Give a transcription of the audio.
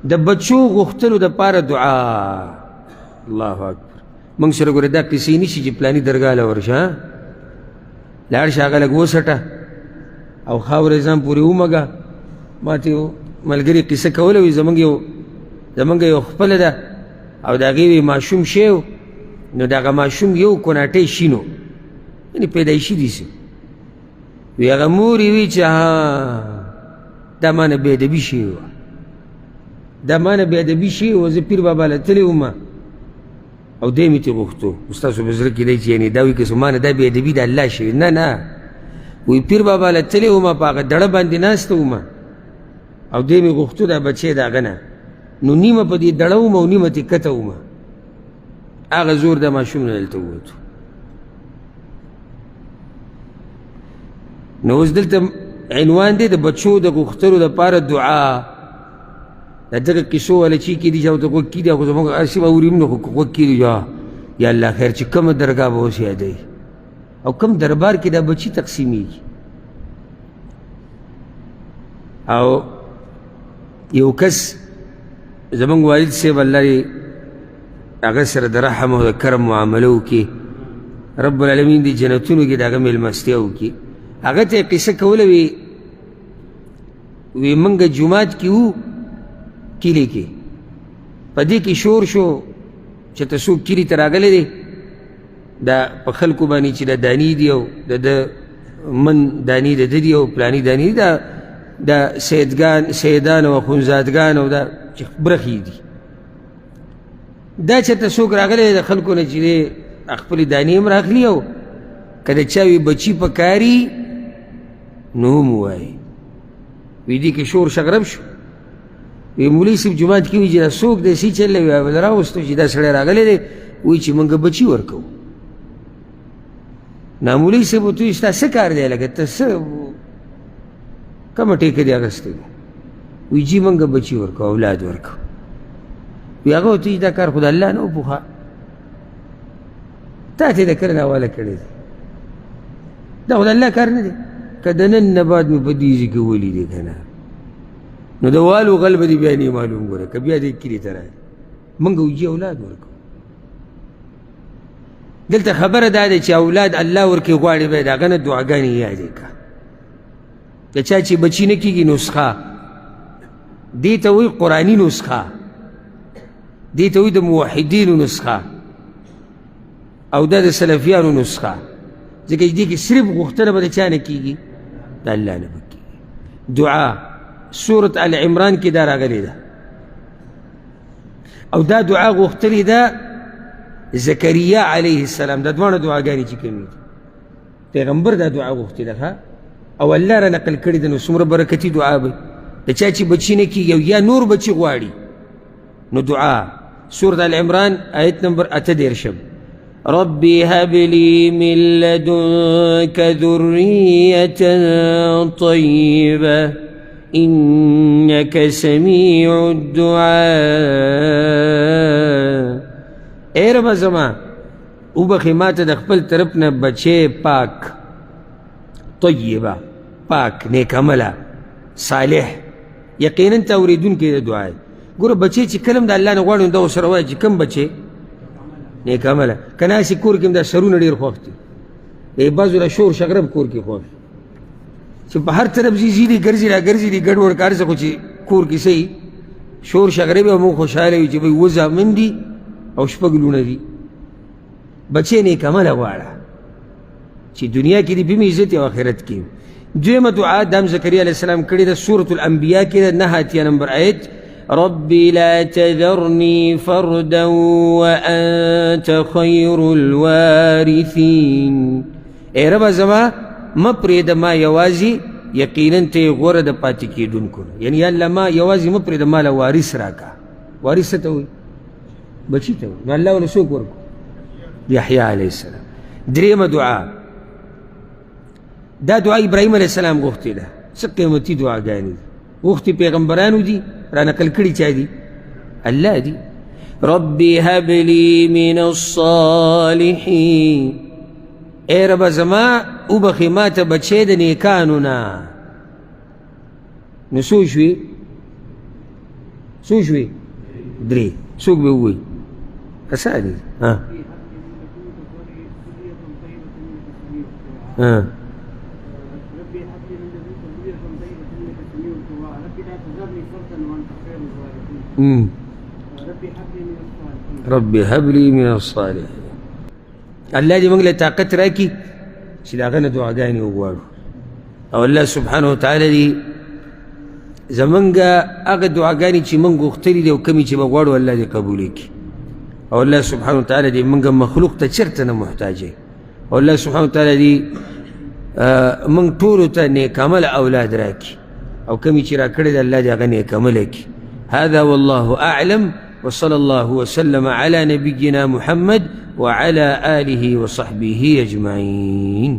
د بچو غوښتلو دپاره دعا. الله اکبر. موږ سره ګوره دا قصې نشي چې پلاني درګاه له ورشه، لاړ شه هغه لږ وسټه او خاوره ځان پورې ومږه. ما ته یو ملګري قصه کوله، وي زمونږ یو خپله ده او د هغې وی ماشوم شی نو د هغه ماشوم یو کوناټی شینو، یعنې پیدایشي دي سي. وی هغه مور یې وی چې دا مانه بې ادبي شوې وه، دا مانه بې ادبي شوې وه. زه پیر بابا له تللی وم او دی مې ترې غوښتو، ستاسو په زړه کې دی چې یعنې دا وایي که مانه دا بې ادبي د الله شوې. نه وی پیر بابا له تللی وم، په هغه دړه باندې ناسته وم او دی مې غوښتو دا بچی د هغه نه، نو نیمه په دې دړه وم او نیمه ترې کته وم. هغه زور د ماشوم نه دلته ووتو. نو اوس دلته عنوان دی د بچو د غوښتلو دپاره دعا. د دغه کیسو والا چې کېدي چې ورته غوږ کېدي، خو زموږ هسې به اوري نو خو غوږ کېدي یا الله خیر چې کومه درګاه به اوس یادوي او کوم دربار کې دا بچي تقسیمیږي. او یو کس زموږ والد صاحب الله یې هغه سره د رحم او د کرم معامله وکړي، رب العالمین دې جنتونو کې د هغه مېلمستیا وکړي. هغه ته یې قصه کوله، وی موږ جومات کې وو کلي کې، په دې کې شور شو چې ته څوک کلي ته راغلی دی، دا په خلکو باندې چې د دانې دي او د من دانې د ده دي او پلاني دانې دي، دا سیدان او اخونزادګان او دا چې برخې دي، دا چېرته څوک راغلی د خلکو نه چې دی خپلې دانې هم راخلي او که د چا وي بچي په کاري نو هم ووایي. وی دې کې شور شغرب شو. وی مولوي صاحب جومات کې وي چې دا څوک دی څه چل وي به راوستو چې دا سړی راغلی دی، وایي چې موږ بچي ورکوو. نا مولوي صاحب ورته وایي ستا څه کار دی لکه ته څه کومه ټیکه دې اخیستی دی؟ وایي جي موږ بچي ورکوو، اولاد ورکوو. وی هغه ورته وایي دا کار خو د الله نه و پوښه، تا ته یې د کرنې حواله کړی دی، دا خو د الله کار نه دی. که د نن نه بعد مې په دې ځای کې ولیدې که نه نو د والو غل به دې بیا نه معلوم ګوره، که بیا دې کلي ته راځي موږ وجي اولاد ورکوو. دلته خبره دا دی چې اولاد الله ورکړي غواړي باید هغه نه دعاګانې یادې کړه. د چا چې بچي نه کېږي نسخه دې ته وایي قرآني نسخه، دې ته وایي د موحدینو نسخه او دا د سلفیانو نسخه، ځکه چې دې کې صرف غوښتنه به د چا نه کېږي؟ د الله نه به کېږي. دعا سورت آل عمران کې دا راغلی ده او دا دعا غوښتلې ده زکریا علیه السلام. دا دواړه دعاګانې چې کومې دي پیغمبر دا دعا غوښتې ده او الله را نقل کړې ده. نو څومره برکتي دعا به د چا چې بچي نه کېږي او یا نور بچي غواړي نو دعا. سورت آل عمران آیت نمبر 38 ربي هب لي من لدنك ذرية طيبة إنك سميع الدعاء. اے رب زما وبخي ما ته د خپل طرف نه بچې پاک، طیبه پاک، نیک عمله، صالح، یقینا ته اورېدونکی د دعا. ګوره بچې چې کله هم د الله نه غواړي نو دا ورسره وایي چې کوم بچې نیک عمله. که ناسې کور کې هم دا سرونه ډېر خوښ دي، د بعضو له شور شغرب کور کې خوښ چې په هر طرف ځي دي ګرځي را ګرځي دي ګډوډ کار څه، خو چې کور کې صحیح شور شغرب او موږ خوشحاله وي چې بھائی اووه زامن دي او شپږ لوڼه دي. بچې نیک عمله غواړه چې دنیا کې دي به مې عزت او آخرت کې. دویمه دعا د هم زکریا علیه السلام کړې ده، سورة الانبیا کې ده 9 نمبر آیت ربي لا تذرني فردا وأنت خير الوارثين. اے رب زما ما پرېږده ما یوازې، یقینا ته یې غوره د پاتې کېدونکو نه. یعنې یا الله ما یوازې مه پرېږده، ما له وارث راکړه. وارث څه ته وایي؟ بچي ته وایي. نو الله له څوک ورکړو؟ یحیی علیه السلام. درېیمه دعا دا دعا ابراهیم علیه السلام غوښتې ده. څه قیمتي دعاګانې دي غوښتې پیغمبرانو دي، را نقل کړي چا دي؟ الله دي. ربي هب لي من الصالحين. اے رب زما وبخي ما ته بچې د نیکانو نه. نو څو شوي؟ څو شوې؟ درې. څوک به ووایي؟ اسانه دي. ربي هب لي من الصالحين. الله دې موږ له طاقت راکړي چې د هغه نه دعاګانې وغواړو، او الله سبحانه وتعالی دې زمونږ هغه دعاګانې چې موږ غوښتلي دي او کومې چې به غواړو الله دې قبولې کړي، او الله سبحانه وتعالی دې موږ مخلوق ته چېرته نه محتاجوي، او الله سبحانه وتعالی دې موږ ټولو ته نیک عمله اولاد راکړي، او کومې چې راکړې ده الله دې هغه نیک عمله کړي. هذا والله أعلم، وصلى الله وسلم على نبينا محمد وعلى آله وصحبه أجمعين.